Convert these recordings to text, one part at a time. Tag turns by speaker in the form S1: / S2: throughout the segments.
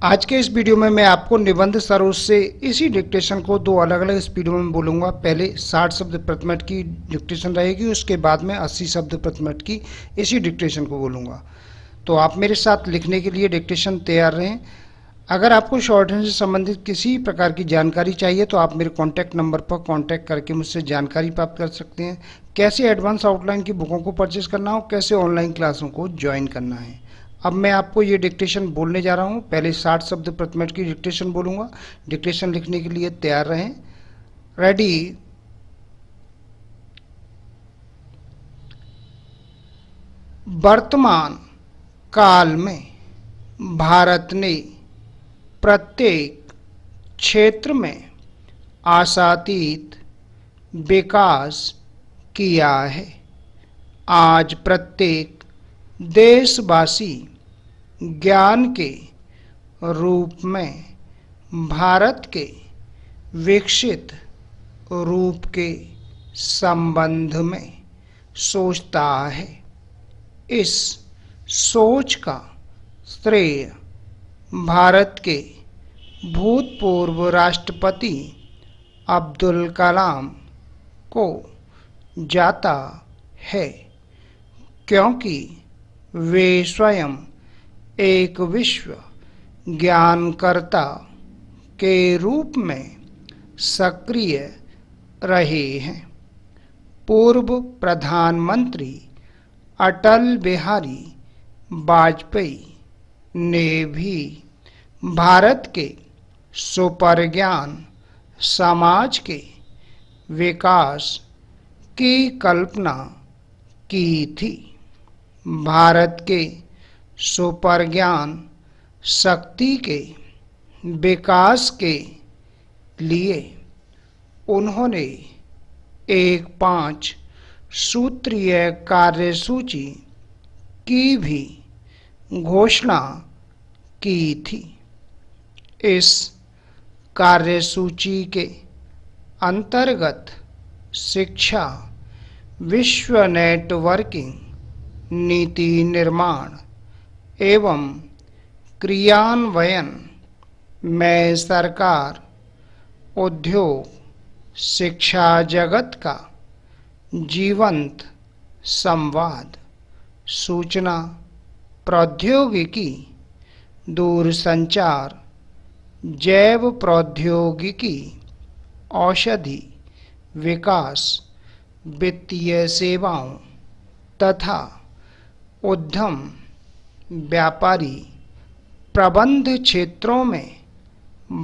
S1: आज के इस वीडियो में मैं आपको निबंध सरोज से इसी डिक्टेशन को दो अलग अलग स्पीडों में बोलूँगा। पहले 60 शब्द प्रति मिनट की डिक्टेशन रहेगी, उसके बाद में 80 शब्द प्रति मिनट की इसी डिक्टेशन को बोलूँगा। तो आप मेरे साथ लिखने के लिए डिक्टेशन तैयार रहें। अगर आपको शॉर्ट हैंड से संबंधित किसी प्रकार की जानकारी चाहिए तो आप मेरे कॉन्टैक्ट नंबर पर कॉन्टैक्ट करके मुझसे जानकारी प्राप्त कर सकते हैं। कैसे एडवांस आउटलाइन की बुकों को परचेज करना हो, कैसे ऑनलाइन क्लासों को ज्वाइन करना है। अब मैं आपको ये डिक्टेशन बोलने जा रहा हूँ। पहले 60 शब्द प्रति मिनट की डिक्टेशन बोलूँगा। डिक्टेशन लिखने के लिए तैयार रहें। रेडी। वर्तमान काल में भारत ने प्रत्येक क्षेत्र में आशातीत विकास किया है। आज प्रत्येक देशवासी ज्ञान के रूप में भारत के विकसित रूप के संबंध में सोचता है। इस सोच का श्रेय भारत के भूतपूर्व राष्ट्रपति अब्दुल कलाम को जाता है, क्योंकि वे स्वयं एक विश्व ज्ञानकर्ता के रूप में सक्रिय रहे हैं। पूर्व प्रधानमंत्री अटल बिहारी वाजपेयी ने भी भारत के सुपर ज्ञान समाज के विकास की कल्पना की थी। भारत के सुपर ज्ञान शक्ति के विकास के लिए उन्होंने एक 5 सूत्रीय कार्यसूची की भी घोषणा की थी। इस कार्यसूची के अंतर्गत शिक्षा, विश्व नेटवर्किंग, नीति निर्माण एवं क्रियान्वयन में सरकार, उद्योग, शिक्षा जगत का जीवंत संवाद, सूचना प्रौद्योगिकी, दूरसंचार, जैव प्रौद्योगिकी, औषधि विकास, वित्तीय सेवाओं तथा उद्यम व्यापारी प्रबंध क्षेत्रों में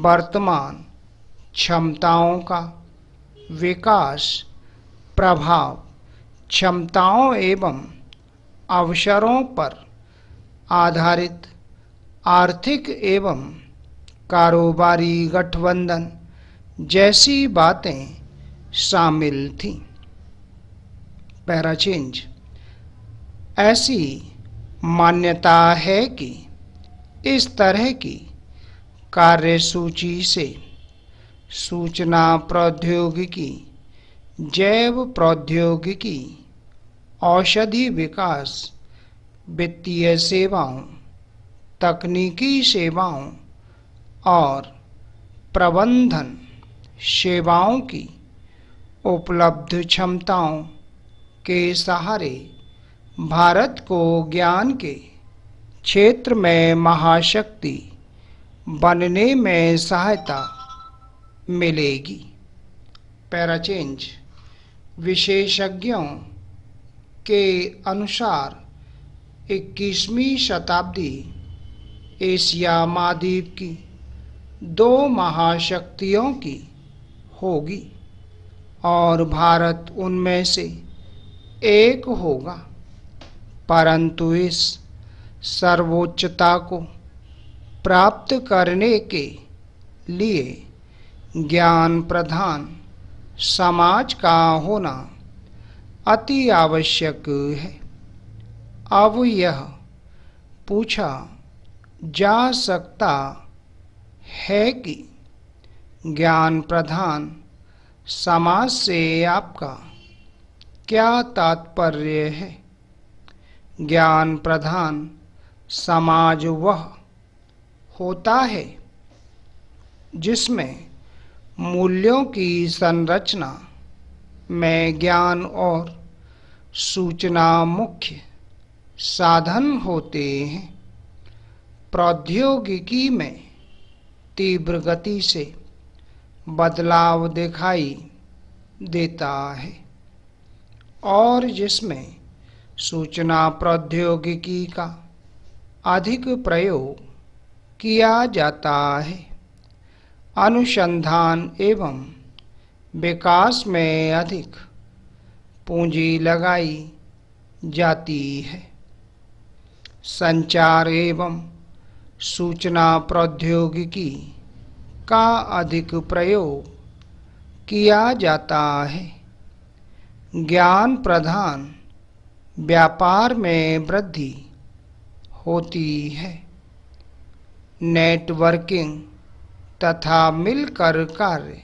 S1: वर्तमान क्षमताओं का विकास, प्रभाव, क्षमताओं एवं अवसरों पर आधारित आर्थिक एवं कारोबारी गठबंधन जैसी बातें शामिल थीं। Para change. ऐसी मान्यता है कि इस तरह की कार्यसूची से सूचना प्रौद्योगिकी, जैव प्रौद्योगिकी, औषधि विकास, वित्तीय सेवाओं, तकनीकी सेवाओं और प्रबंधन सेवाओं की उपलब्ध क्षमताओं के सहारे भारत को ज्ञान के क्षेत्र में महाशक्ति बनने में सहायता मिलेगी। Para change. विशेषज्ञों के अनुसार 21वीं शताब्दी एशिया महाद्वीप की 2 महाशक्तियों की होगी और भारत उनमें से एक होगा। परंतु इस सर्वोच्चता को प्राप्त करने के लिए ज्ञान प्रधान समाज का होना अति आवश्यक है। अब यह पूछा जा सकता है कि ज्ञान प्रधान समाज से आपका क्या तात्पर्य है। ज्ञान प्रधान समाज वह होता है, जिसमें मूल्यों की संरचना में ज्ञान और सूचना मुख्य साधन होते हैं। प्रौद्योगिकी में तीव्र गति से बदलाव दिखाई देता है और जिसमें सूचना प्रौद्योगिकी का अधिक प्रयोग किया जाता है, अनुसंधान एवं विकास में अधिक पूंजी लगाई जाती है। संचार एवं सूचना प्रौद्योगिकी का अधिक प्रयोग किया जाता है। ज्ञान प्रधान व्यापार में वृद्धि होती है। नेटवर्किंग तथा मिलकर कार्य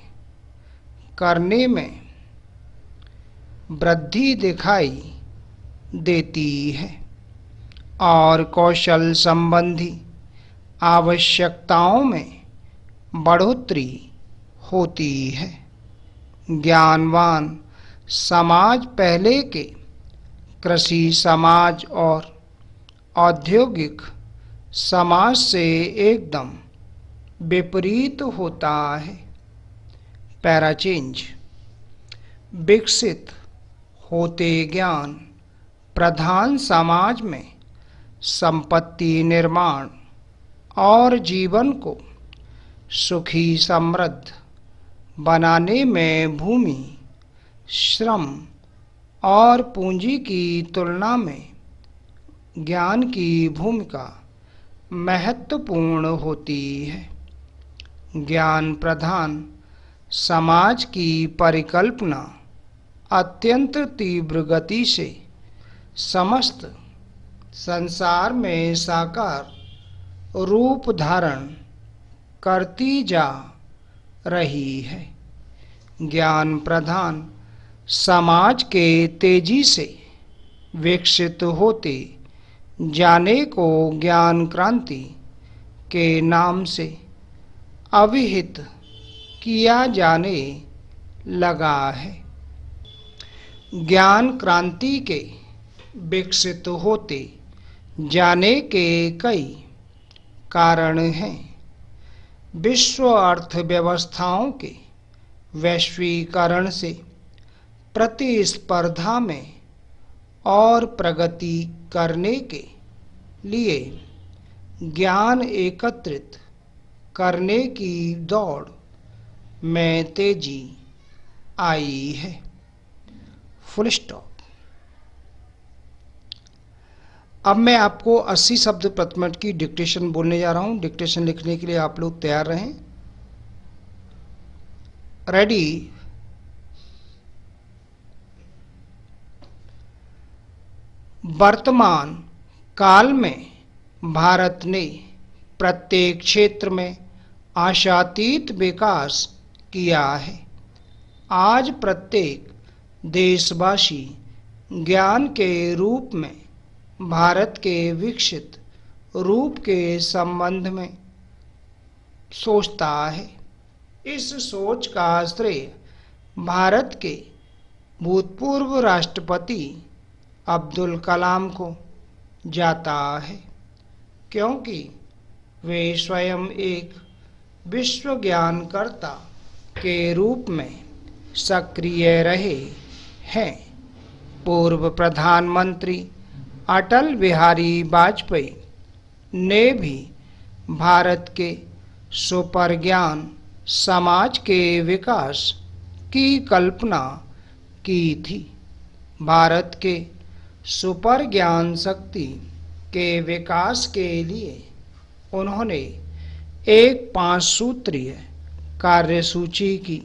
S1: करने में वृद्धि दिखाई देती है और कौशल संबंधी आवश्यकताओं में बढ़ोतरी होती है। ज्ञानवान समाज पहले के कृषि समाज और औद्योगिक समाज से एकदम विपरीत होता है। पैराचेंज। विकसित होते ज्ञान प्रधान समाज में संपत्ति निर्माण और जीवन को सुखी समृद्ध बनाने में भूमि, श्रम और पूंजी की तुलना में ज्ञान की भूमिका महत्वपूर्ण होती है। ज्ञान प्रधान समाज की परिकल्पना अत्यंत तीव्र गति से समस्त संसार में साकार रूप धारण करती जा रही है। ज्ञान प्रधान समाज के तेजी से विकसित होते जाने को ज्ञान क्रांति के नाम से अभिहित किया जाने लगा है। ज्ञान क्रांति के विकसित होते जाने के कई कारण हैं। विश्व अर्थव्यवस्थाओं के वैश्वीकरण से प्रतिस्पर्धा में और प्रगति करने के लिए ज्ञान एकत्रित करने की दौड़ में तेजी आई है। Full stop. अब मैं आपको 80 शब्द प्रति मिनट की डिक्टेशन बोलने जा रहा हूं। डिक्टेशन लिखने के लिए आप लोग तैयार रहें। रेडी। वर्तमान काल में भारत ने प्रत्येक क्षेत्र में आशातीत विकास किया है। आज प्रत्येक देशवासी ज्ञान के रूप में भारत के विकसित रूप के संबंध में सोचता है। इस सोच का श्रेय भारत के भूतपूर्व राष्ट्रपति अब्दुल कलाम को जाता है, क्योंकि वे स्वयं एक विश्व ज्ञानकर्ता के रूप में सक्रिय रहे हैं। पूर्व प्रधानमंत्री अटल बिहारी वाजपेयी ने भी भारत के सुपर ज्ञान समाज के विकास की कल्पना की थी। भारत के सुपर ज्ञान शक्ति के विकास के लिए उन्होंने एक 5 सूत्रीय कार्यसूची की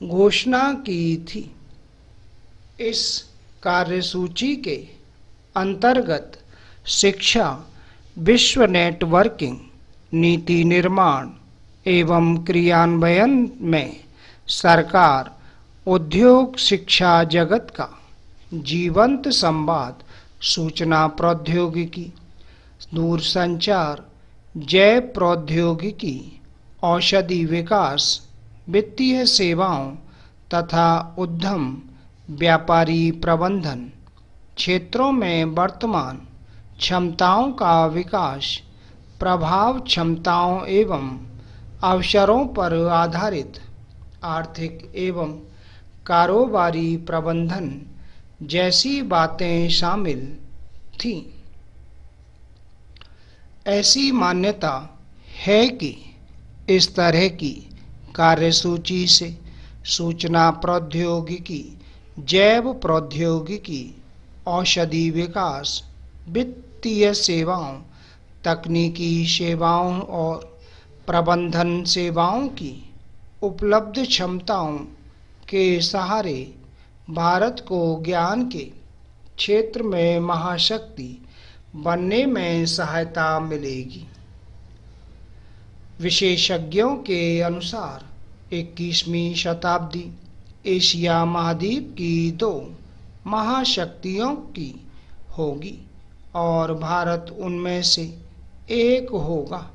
S1: घोषणा की थी। इस कार्यसूची के अंतर्गत शिक्षा, विश्व नेटवर्किंग, नीति निर्माण एवं क्रियान्वयन में सरकार, उद्योग, शिक्षा जगत का जीवंत संवाद, सूचना प्रौद्योगिकी, दूरसंचार जैव प्रौद्योगिकी, औषधि विकास, वित्तीय सेवाओं तथा उद्यम, व्यापारी प्रबंधन क्षेत्रों में वर्तमान क्षमताओं का विकास, प्रभाव क्षमताओं एवं अवसरों पर आधारित आर्थिक एवं कारोबारी प्रबंधन जैसी बातें शामिल थीं। ऐसी मान्यता है कि इस तरह की कार्यसूची से सूचना प्रौद्योगिकी, जैव प्रौद्योगिकी, औषधि विकास, वित्तीय सेवाओं, तकनीकी सेवाओं और प्रबंधन सेवाओं की उपलब्ध क्षमताओं के सहारे भारत को ज्ञान के क्षेत्र में महाशक्ति बनने में सहायता मिलेगी। विशेषज्ञों के अनुसार 21वीं शताब्दी एशिया महाद्वीप की 2 महाशक्तियों की होगी और भारत उनमें से एक होगा।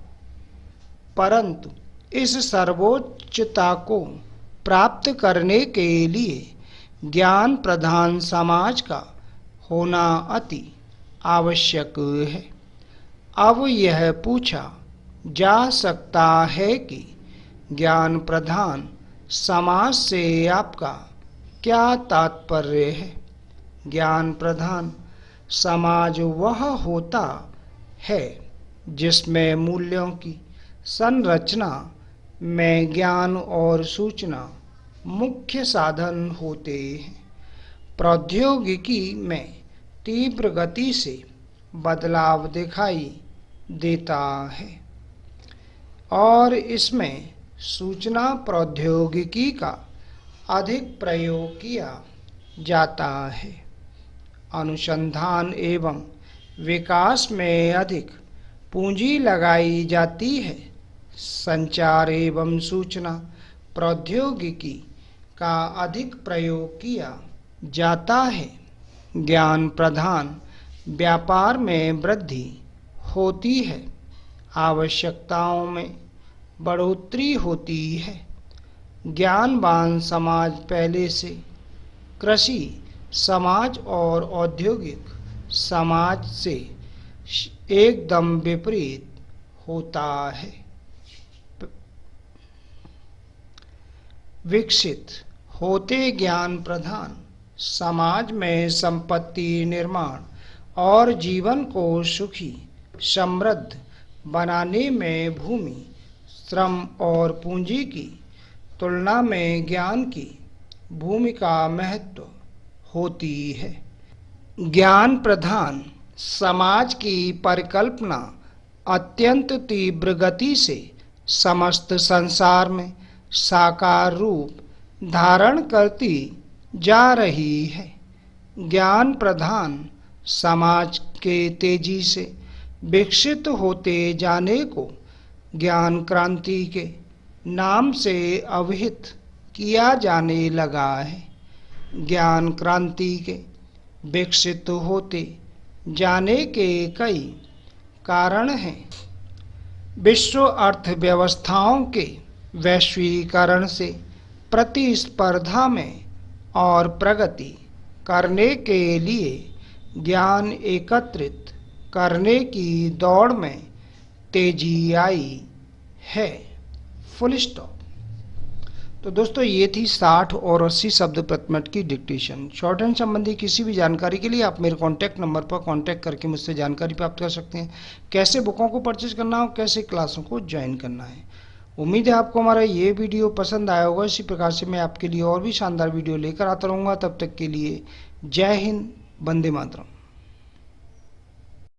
S1: परंतु इस सर्वोच्चता को प्राप्त करने के लिए ज्ञान प्रधान समाज का होना अति आवश्यक है। अब यह पूछा जा सकता है कि ज्ञान प्रधान समाज से आपका क्या तात्पर्य है? ज्ञान प्रधान समाज वह होता है जिसमें मूल्यों की संरचना में ज्ञान और सूचना मुख्य साधन होते हैं। प्रौद्योगिकी में तीव्र गति से बदलाव दिखाई देता है और इसमें सूचना प्रौद्योगिकी का अधिक प्रयोग किया जाता है। अनुसंधान एवं विकास में अधिक पूंजी लगाई जाती है। संचार एवं सूचना प्रौद्योगिकी का अधिक प्रयोग किया जाता है। ज्ञान प्रधान व्यापार में वृद्धि होती है, आवश्यकताओं में बढ़ोतरी होती है। ज्ञानवान समाज पहले से कृषि समाज और औद्योगिक समाज से एकदम विपरीत होता है। विकसित होते ज्ञान प्रधान समाज में संपत्ति निर्माण और जीवन को सुखी समृद्ध बनाने में भूमि, श्रम और पूंजी की तुलना में ज्ञान की भूमिका महत्व होती है। ज्ञान प्रधान समाज की परिकल्पना अत्यंत तीव्र गति से समस्त संसार में साकार रूप धारण करती जा रही है। ज्ञान प्रधान समाज के तेजी से विकसित होते जाने को ज्ञान क्रांति के नाम से अभिहित किया जाने लगा है। ज्ञान क्रांति के विकसित होते जाने के कई कारण हैं। विश्व अर्थव्यवस्थाओं के वैश्वीकरण से प्रतिस्पर्धा में और प्रगति करने के लिए ज्ञान एकत्रित करने की दौड़ में तेजी आई है। Full stop. तो दोस्तों ये थी 60 और 80 शब्द प्रति मिनट की डिक्टेशन। शॉर्ट हैंड संबंधी किसी भी जानकारी के लिए आप मेरे कॉन्टैक्ट नंबर पर कॉन्टैक्ट करके मुझसे जानकारी प्राप्त कर सकते हैं। कैसे बुकों को परचेज करना हो, कैसे क्लासों को ज्वाइन करना है। उम्मीद है आपको हमारा ये वीडियो पसंद आया होगा। इसी प्रकार से मैं आपके लिए और भी शानदार वीडियो लेकर आता रहूँगा। तब तक के लिए जय हिंद, वंदे मातरम।